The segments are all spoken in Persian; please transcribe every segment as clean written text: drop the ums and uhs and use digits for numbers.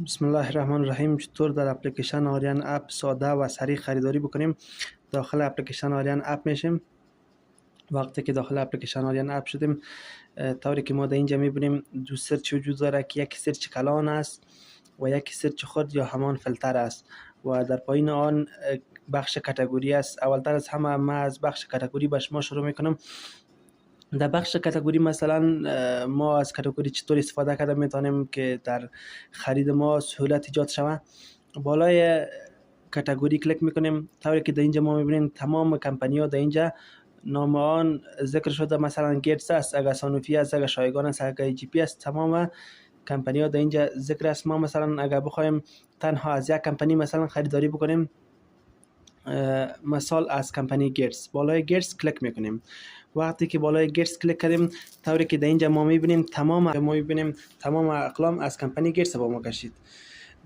بسم الله الرحمن الرحیم. چطور در اپلیکیشن آریان اپ ساده و سریع خریداری بکنیم؟ داخل اپلیکیشن آریان اپ میشیم. وقتی که داخل اپلیکیشن آریان اپ شدیم، طوری که ما در اینجا میبینیم دو سرچ وجود داره که یک سرچ کلان است و یک سرچ خرد یا همان فیلتر است و در پایین آن بخش کاتگوری است. اولتر از همه ما از بخش کاتگوری به شما شروع میکنم. در بخش کاتگوری مثلا ما از کاتگوری چطور استفاده کرده میتونیم که در خرید ما سهولت ایجاد شود. بالای کاتگوری کلیک میکنیم، طوری که در اینجا ما میبینیم تمام کمپانی ها در اینجا نام آن ذکر شده. مثلا گیتس است، اگر سانوفی است، اگر شایگان است، اگر جی پی است، تمام کمپانی ها در اینجا ذکر است. ما مثلا اگر بخوایم تنها از یک کمپانی مثلا خریداری بکنیم، مثال از کمپانی گیتس، بالای گیتس کلیک میکنیم. وقتی که بالای گیتس کلیک کردیم، طوری که در اینجا ما میبینیم تمام اقلام از کمپانی گیتس با ما کشید.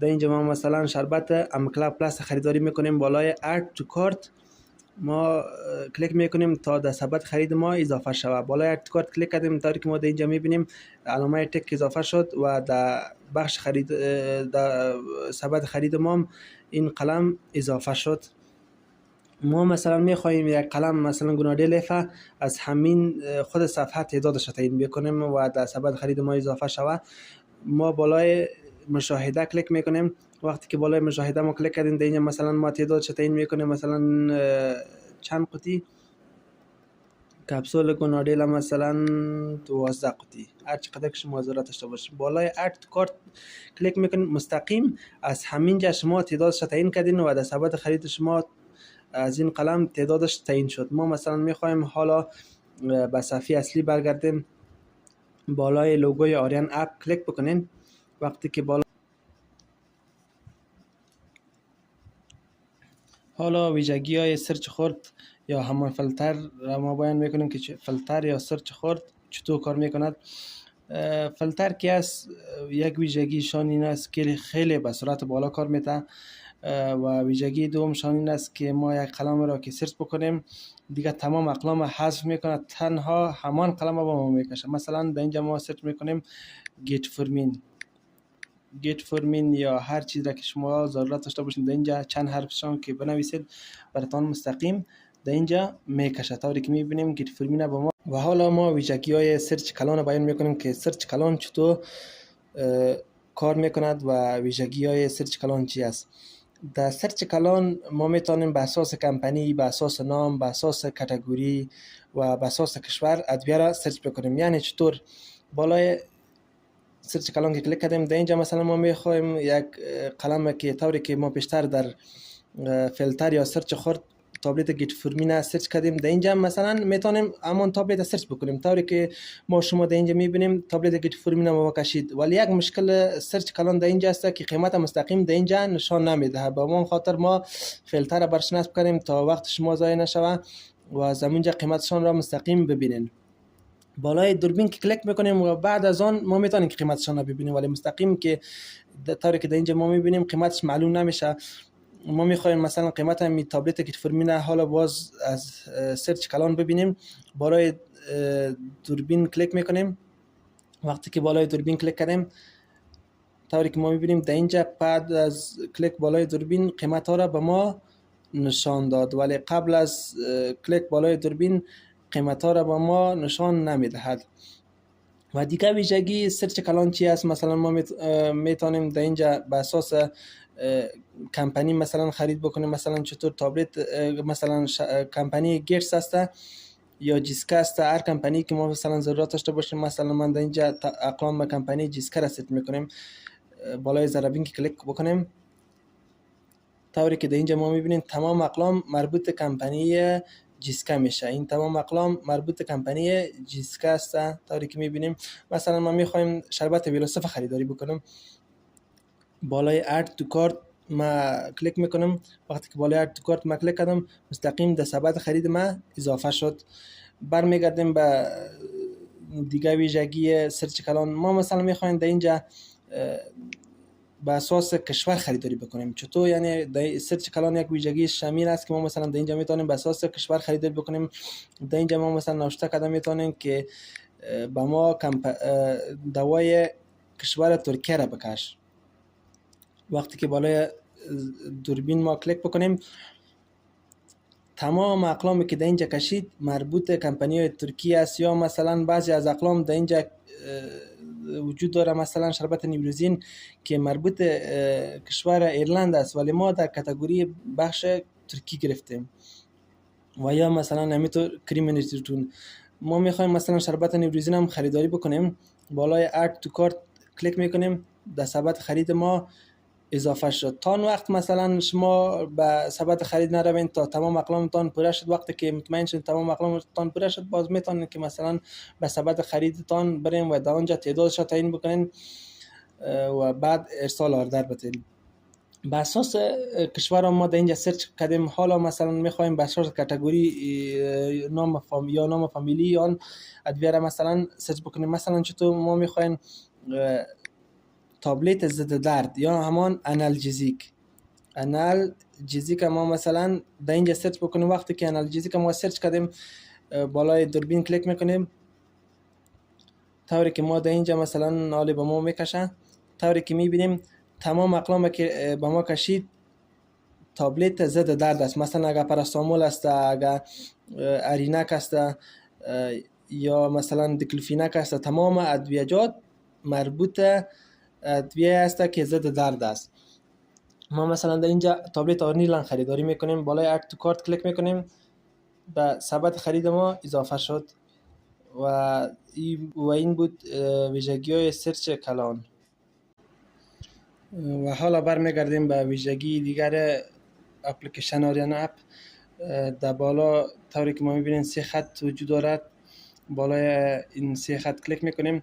در اینجا ما مثلا شربت امکلا پلاس خریداری میکنیم. بالای اد تو کارت ما کلیک میکنیم تا در ثبت خرید ما اضافه شود. بالای اد تو کارت کلیک کردیم، طوری که ما در اینجا میبینیم علامه تک اضافه شد و در بخش خرید در ثبت خرید ما این قلم اضافه شد. ما مثلا میخواهیم یک قلم مثلا گناده لیفه از همین خود صفحه تعدادش تعیین بکنیم و در ثبت خرید ما اضافه شود. ما بالای مشاهده کلیک میکنیم. وقتی که بالای مشاهده ما کلیک کردیم، در اینجا مثلا ما تعدادش تعیین میکنیم، مثلا چند قطی کپسول گنادیل، مثلا 12 قطی، هر چقدر که شما ضرورت داشته باشید. بالای اد تو کارت کلیک میکنید، مستقیم از همینجا شما تعدادش تعیین کردین و در ثبت خرید شما از این قلم تعدادش تعیین شد. ما مثلا میخوایم حالا به صفحه اصلی برگردیم. بالای لوگوی آریان اپ کلیک بکنین. وقتی که حالا ویژگی های سرچ خورد یا همان فیلتر را ما بیان میکنیم که فیلتر یا سرچ خورد چطور کار میکند. فیلتر که است، یک ویژگی شان این است که خیلی به سرعت بالا کار میده و ویژگی دوم شان این است که ما یک قلم را که سرچ بکنیم دیگه تمام اقلام حذف میکنه، تنها همان قلم را با ما میکشه. مثلا در اینجا ما سرچ میکنیم گیت فورمین یا هر چیز را که شما ضرورت داشته باشید، در اینجا چند حرفشان که بنویسید براتون مستقیم در اینجا میکشه. طوری که میبینیم گیت فورمین با ما. و حالا ما ویژگی های سرچ کلان بیان میکنیم که سرچ کلان چطور کار میکند و ویژگی های سرچ کلان چی است. در سرچ کلان ما میتونیم به اساس کمپانی، به اساس نام، به اساس کاتگوری و به اساس کشور ادویه را سرچ بکنیم. یعنی چطور؟ بالای سرچ کلان که کلیک کردیم، در اینجا مثلا ما میخوایم یک قلم که طوری که ما پیشتر در فیلتر یا سرچ خورد تابلت گیت فورمین سرچ کردیم، در اینجا مثلا میتونیم همون تابلت سرچ بکنیم. طوری که ما شما در اینجا میبینیم تابلت گیت فورمین ما کشید، ولی یک مشکل سرچ کلان در اینجا است که قیمت مستقیم در اینجا نشان نمیده. به اون خاطر ما فیلتر را برش نصب کردیم تا وقت شما ضایع نشوه و از همونجا قیمتشان را مستقیم ببینین. بالای دوربین که کلیک میکنیم و بعد از آن ما میتونیم که قیمتشان رو ببینیم، ولی مستقیم که طوری که در اینجا ما میبینیم قیمتش معلوم نمیشه. ما میخوایم مثلا قیمت می تابلت گیت فورمین حالا باز از سرچ کلان ببینیم. بالای دوربین کلیک میکنیم. وقتی که بالای دوربین کلیک کردیم، طوری که ما میبینیم در اینجا بعد از کلیک بالای دوربین قیمت ها را به ما نشان داد، ولی قبل از کلیک بالای دوربین قیمت ها را با ما نشان نمیدهد. و دیگه ویژگی سرچ کلان چی است؟ مثلا ما میتونیم در اینجا به اساس کمپانی مثلا خرید بکنیم. مثلا چطور تابلت مثلا کمپانی گیتس است یا جیسکا است، هر کمپانی که ما مثلا ضرورت داشته باشیم. مثلا من در اینجا اقلام به کمپانی جیسکا را سرچ میکنیم. بالای ضربین که کلیک بکنیم، طوری که در اینجا ما میبینیم تمام اقلام مربوط کمپانی جیسکا میشه. این تمام اقلام مربوط کمپانی جیسکا است. طوری که میبینیم مثلا ما میخوایم شربت ویلوسف خریداری بکنم، بالای اد تو کارت ما کلیک میکنم. وقتی که بالای اد تو کارت ما کلیک کردم، مستقیم در ثبت خرید ما اضافه شد. برمیگردیم به دیگه ویژگی سرچ کلان. ما مثلا میخوایم در اینجا به اساس کشور خریداری بکنیم. چطور؟ یعنی در سرچ کلان یک ویژگی شامل است که ما مثلا در اینجا میتونیم به اساس کشور خریداری بکنیم. در اینجا ما مثلا نوشته کردم میتونیم که با ما دوای کشور ترکیه را بکش. وقتی که بالای دوربین ما کلیک بکنیم، تمام اقلامی که در اینجا کشید مربوط کمپانی های ترکی است، یا مثلا بعضی از اقلام در اینجا وجود داره، مثلا شربت نیوروزین که مربوط کشور ایرلند است ولی ما در کاتگوری بخش ترکی گرفتیم. و یا مثلا همینطور کریم نیوتریتون. ما میخوایم مثلا شربت نیوروزین هم خریداری بکنیم، بالای اد تو کارت کلیک میکنیم، در ثبت خرید ما اضافه شد. تا اون وقت مثلا شما به ثبت خرید نروین تا تمام اقلامتان پوره شد. وقتی که مطمئن شد تمام اقلامتان پوره شد، باز میتونید که مثلا به ثبت خریدتان برین و در اونجا تعدادش را تعیین بکنین و بعد ارسال آردر بدین. به اساس کشور ما در اینجا سرچ کردیم. حالا مثلا میخوایم به اساس کاتگوری نام فامیلی یا ادویه را مثلا سرچ بکنیم. مثلا چطور ما میخوایم تابلت ضد درد یا همان آنالژیک ما مثلا در اینجا سرچ بکنیم. وقتی که آنالژیک ما سرچ کردیم بالای دوربین کلیک میکنیم، طوری که ما در اینجا مثلا حالی به ما میکشه، طوری که میبینیم تمام اقلامی که به ما کشید تابلت ضد درد است. مثلا اگر پاراستامول است، اگر ارینک است یا مثلا دیکلوفیناک است، تمام ادویه‌جات مربوط ادویه است که ضد درد است. ما مثلا در اینجا تابلت آرنیلان خریداری میکنیم، بالای اد تو کارت کلیک میکنیم، به ثبت خرید ما اضافه شد و این بود ویژگی های سرچ کلان. و حالا برمیگردیم به ویژگی دیگر اپلیکیشن آریان اپ. در بالا طوری که ما میبینیم 3 خط وجود دارد. بالای این 3 خط کلیک میکنیم،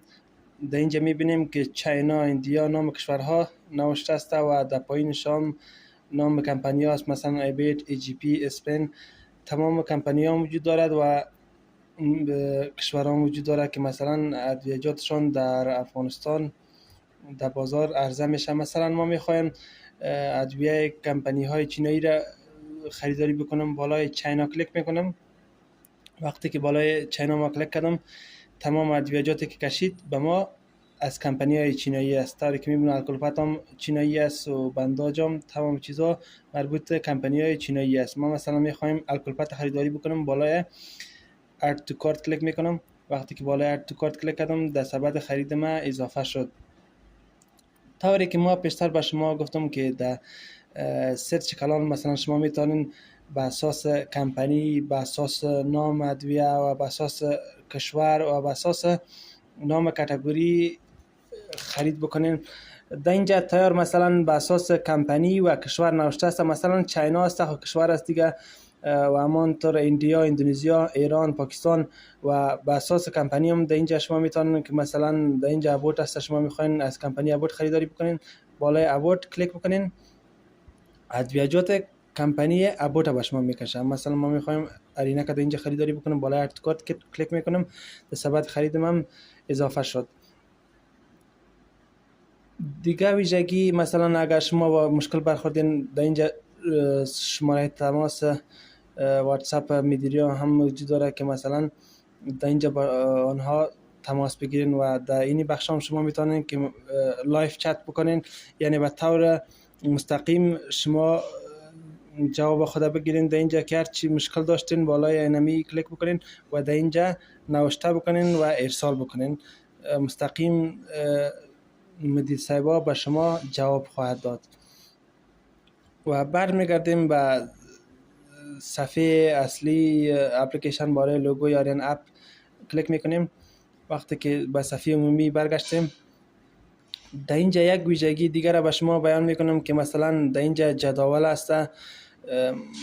در اینجا میبینیم که چاینا، اندیا نام کشورها نوشته است و در پایینش هم نام کمپانی ها است، مثلا ایبیت، ای جی پی، اسپن. تمام کمپانی ها وجود دارد و کشورها وجود دارد که مثلا ادویه‌جاتشان در افغانستان در بازار عرضه میشه. مثلا ما میخوایم ادویه کمپانی های چینایی را خریداری بکنم، بالای چاینا کلیک میکنم. وقتی که بالای چاینا ما کلیک کردم، تمام ادویه‌جاتی که کشید به ما از کمپانی های چینایی است. طوری که میبینم الکلپت هم چینایی است و بنداج هم، تمام چیزا مربوط کمپانی های چینایی است. ما مثلا میخوایم الکلپت خریداری بکنم، بالای اد تو کارت کلیک میکنم. وقتی که بالای اد تو کارت کلیک کردم، در ثبت خرید ما اضافه شد. طوری که ما پیشتر به شما گفتم که در سرچ کلان مثلا شما میتونین به اساس کمپانی، به اساس نام ادویه و به اساس کشور و به اساس نام کاتگوری خرید بکنین. در اینجا تیار مثلا به اساس کمپانی و کشور نوشته است، مثلا چاینا است و کشور است دیگه، و همانطور اندیا، اندونزیا، ایران، پاکستان. و به اساس کمپانی هم در اینجا شما میتونین که مثلا در اینجا ابوت است، شما میخواین از کمپانی ابوت خریداری بکنین، بالای ابوت کلیک بکنین، ادویه‌جات کمپانی ابوت به شما میکشه. مثلا ما میخوایم ارینک در اینجا خریداری بکنیم، بالای اد کارت کلیک میکنم، به ثبت خریدم هم اضافه شد. دیگه ویژگی مثلا اگر شما با مشکل برخوردین، در اینجا شماره تماس واتساپ میدیریا هم موجود داره که مثلا در اینجا با آنها تماس بگیرین و در این بخش هم شما میتونین که لایف چت بکنین، یعنی به طور مستقیم شما جواب خود بگیرین. در اینجا که هر چی مشکل داشتین بالای اینمی کلیک بکنین و در اینجا نوشته بکنین و ارسال بکنین، مستقیم مدیر صاحبا به شما جواب خواهد داد. و برمیگردیم به صفحه اصلی اپلیکیشن. برای لوگوی آریان اپ کلیک میکنیم. وقتی که به صفحه عمومی برگشتیم، در اینجا یک ویژگی دیگر را به شما بیان میکنم که مثلا در اینجا جداول است.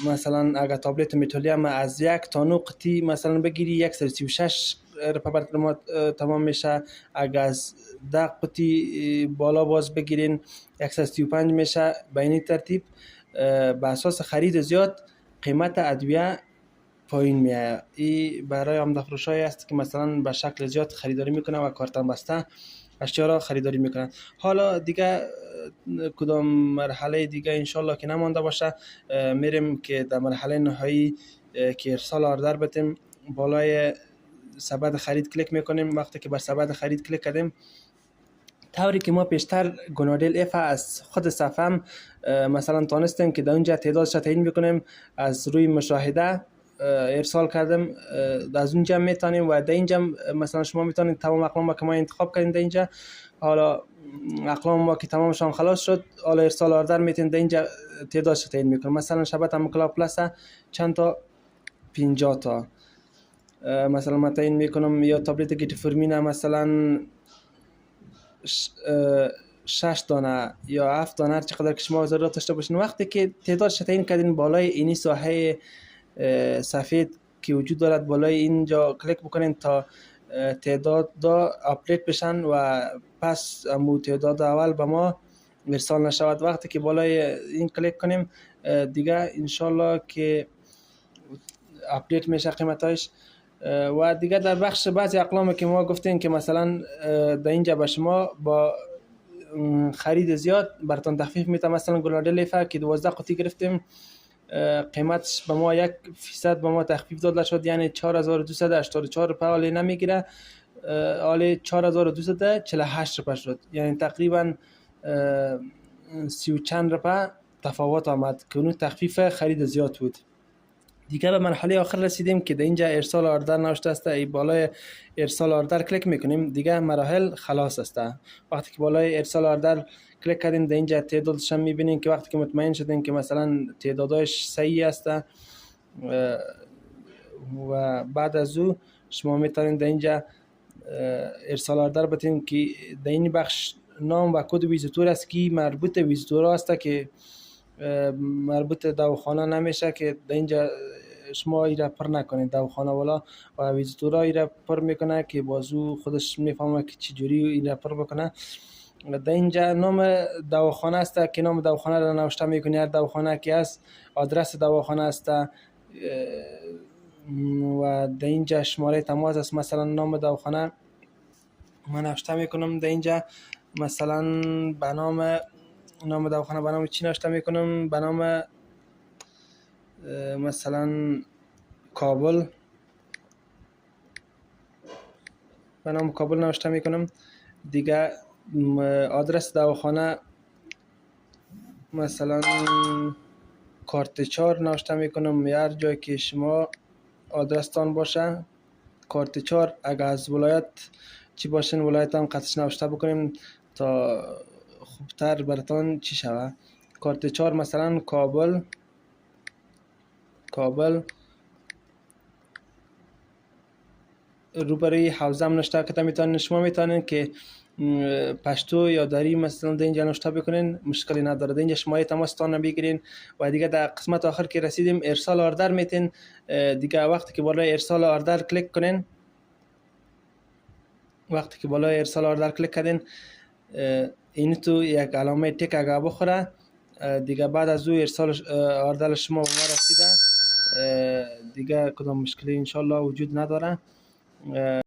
مثلا اگر تابلت متالی هم از 1 تا 9 قطعی مثلا بگیری 136 رپابرت تمام میشه. اگر از 10 قطعی بالا باز بگیرین 135 میشه. به این ترتیب به اساس خرید زیاد قیمت ادویه پایین میاد. این برای عمده فروشایی است که مثلا به شکل زیاد خریداری میکنه و کارتن بسته اشیا را خریداری میکنن. حالا دیگه کدام مرحله دیگه انشالله که نمانده باشه، میریم که در مرحله نهایی که ارسال آردر بدیم، بالای ثبت خرید کلیک میکنیم. وقتی که بر ثبت خرید کلیک کردیم، طوری که ما پیشتر گنادل اف از خود صفم مثلا تانستیم که در اونجا تعدادش تعیین میکنیم از روی مشاهده ارسال کردم. از اونجا میتونیم و در اینجا مثلا شما میتونید تمام اقلام که ما انتخاب کردیم در اینجا. حالا اقلام ما که تمامشان خلاص شد، حالا ارسال آردر میتونید در اینجا تعدادش تعیین میکنیم. مثلا شبکه کلاب پلاس چند تا 50 تا مثلا من تعیین میکنم، یا تابلت گیت فرمینه مثلا 6 دانه یا 7 دانه هر چقدر که شما ضرورت داشته باشین. وقتی که تعدادش تعیین کردین بالای اینی ساحه سفید که وجود دارد بالای اینجا کلیک بکنین تا تعداد دا اپدیت بشن و پس امو تعداد اول به ما ارسال نشود. وقتی که بالای این کلیک کنیم دیگه انشالله که اپدیت میشه قیمتاش. و دیگه در بخش بعضی اقلام که ما گفتیم که مثلا در اینجا به شما با خرید زیاد براتون تخفیف میتم. مثلا گلادل لیفا که 12 قطعه گرفتیم قیمتش به ما 1% به ما تخفیف داده شد، یعنی 4284 روپیه نمیگیره، حالا 4248 روپیه شد، یعنی تقریبا 30 و چند روپیه تفاوت آمد که اون تخفیف خرید زیاد بود. دیگه به مرحله آخر رسیدیم که در اینجا ارسال آردر نوشته است. ای بالای ارسال آردر کلیک میکنیم دیگه مراحل خلاص است. وقتی که بالای ارسال آردر کلیک کردیم در اینجا تعدادش هم میبینین که وقتی که مطمئن شدین که مثلا تعدادش صحیح است و بعد از او شما میتونین در اینجا ارسال آردر بتین که در این بخش نام و کد ویزیتور است که مربوط ویزیتور است که مربوط دواخانه نمیشه که در اینجا شما ایره پر نکنید. دواخانه والا و ویزیتورا ایره پر میکنه که بازو خودش میفهمه که چجوری ایره پر بکنه. در اینجا نام دواخانه است که نام دواخانه را نوشته میکنی، هر دواخانه که است آدرس دواخانه است و در اینجا شماره تماس است. مثلا نام دواخانه من نوشته میکنم در اینجا، مثلا به نام دواخانه به نام چی نوشته میکنم؟ به نام مثلا کابل، به نام کابل نوشته میکنم. دیگه آدرس دواخانه مثلا کارت 4 نوشته میکنم، هر جایی که شما آدرستان باشه کارت 4. اگر از ولایت چی باشین ولایت هم قطعش نوشته بکنیم تا خوبتر براتون چی شوه. کارت 4 مثلا کابل روبروی حوزه هم نوشته که میتونین شما میتونین که پشتو یا دری مثلا در اینجا نوشته بکنین، مشکلی نداره. در اینجا شماره تماستان رو بگیرین و دیگه در قسمت آخر که رسیدیم ارسال آردر میتین. دیگه وقتی که بالای ارسال آردر کلیک کنین، وقتی که بالای ارسال آردر کلیک کردین این تو یک علامه تک اگه بخوره دیگه بعد از او ارسال آردر شما به ما رسیده، دیگه کدام مشکلی انشالله وجود نداره.